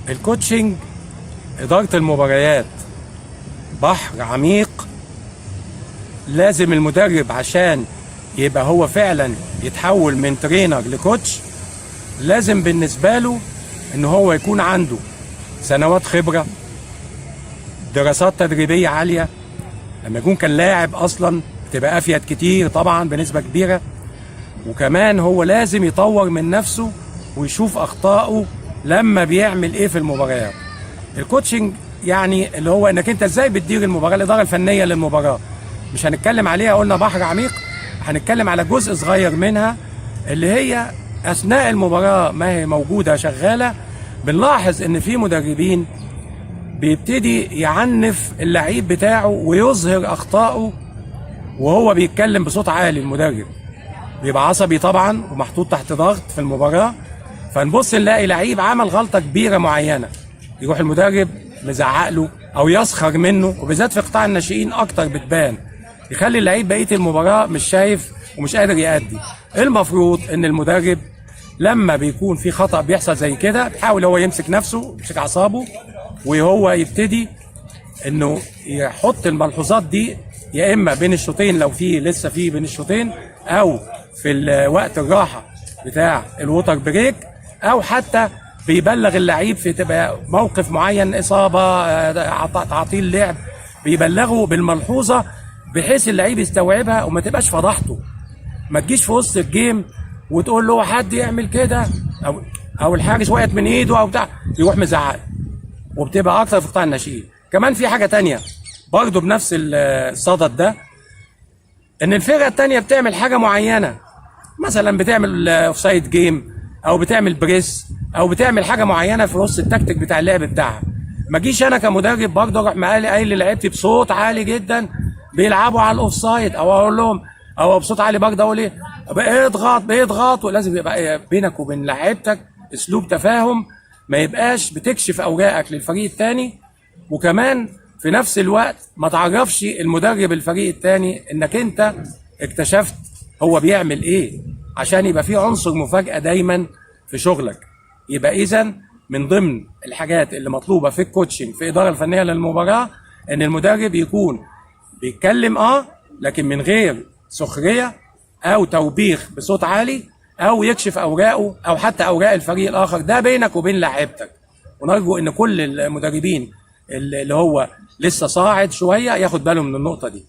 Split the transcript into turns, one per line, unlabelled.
الكوتشنج إدارة المباريات بحر عميق. لازم المدرب عشان يبقى هو فعلا يتحول من ترينر لكوتش، لازم بالنسبة له ان هو يكون عنده سنوات خبرة، دراسات تدريبية عالية. لما يكون كان لاعب اصلا تبقى افيد كتير طبعا بنسبة كبيرة. وكمان هو لازم يطور من نفسه ويشوف اخطائه لما بيعمل ايه في المباريات. الكوتشنج يعني اللي هو انك انت ازاي بتدير المباراة، الادارة الفنية للمباراة مش هنتكلم عليها، قلنا بحر عميق، هنتكلم على جزء صغير منها اللي هي اثناء المباراة ما هي موجودة شغالة. بنلاحظ ان في مدربين بيبتدي يعنف اللعيب بتاعه ويظهر اخطائه وهو بيتكلم بصوت عالي. المدرب بيبقى عصبي طبعا ومحطوط تحت ضغط في المباراة، فنبص نلاقي لعيب عمل غلطة كبيرة معينة، يروح المدرب مزعق له او يسخر منه، وبالذات في قطاع الناشئين اكتر بتبان، يخلي اللعيب بقية المباراة مش شايف ومش قادر يأدي. المفروض ان المدرب لما بيكون في خطأ بيحصل زي كده بيحاول هو يمسك نفسه، يمسك اعصابه، وهو يبتدي انه يحط الملحوظات دي يا اما بين الشوطين لو في لسه في بين الشوطين، او في وقت الراحة بتاع الووتر بريك، او حتى بيبلغ اللعيب في تبقى موقف معين، اصابة، تعطيل لعب، بيبلغه بالملحوظة بحيث اللعيب يستوعبها وما تبقاش فضحته. ما تجيش في وسط الجيم وتقول له حد يعمل كده او الحارس وقعت من ايده او بتاع، يروح مزعق. وبتبقى اكتر في قطاع الناشئين. كمان في حاجه تانية برضه بنفس الصدد ده، ان الفرقه التانية بتعمل حاجه معينه، مثلا بتعمل اوفسايد جيم او بتعمل بريس او بتعمل حاجه معينه في نص التكتيك بتاع اللعب بتاعها. ما اجيش انا كمدرب برضه اروح قايل للعيبتي بصوت عالي جدا بيلعبوا على الاوفسايد، او اقول لهم او بصوت عالي برضه اقول ايه بيضغط. ولازم يبقى بينك وبين لعيبتك اسلوب تفاهم، ما يبقاش بتكشف اوراقك للفريق الثاني، وكمان في نفس الوقت ما تعرفش المدرب الفريق الثاني انك انت اكتشفت هو بيعمل ايه، عشان يبقى في عنصر مفاجأة دايما في شغلك. يبقى اذا من ضمن الحاجات اللي مطلوبة في الكوتشنج في الإدارة الفنية للمباراة ان المدرب يكون بيتكلم لكن من غير سخرية او توبيخ بصوت عالي او يكشف اوراقه او حتى اوراق الفريق الاخر. ده بينك وبين لاعيبتك. ونرجو ان كل المدربين اللي هو لسه صاعد شوية ياخد باله من النقطة دي.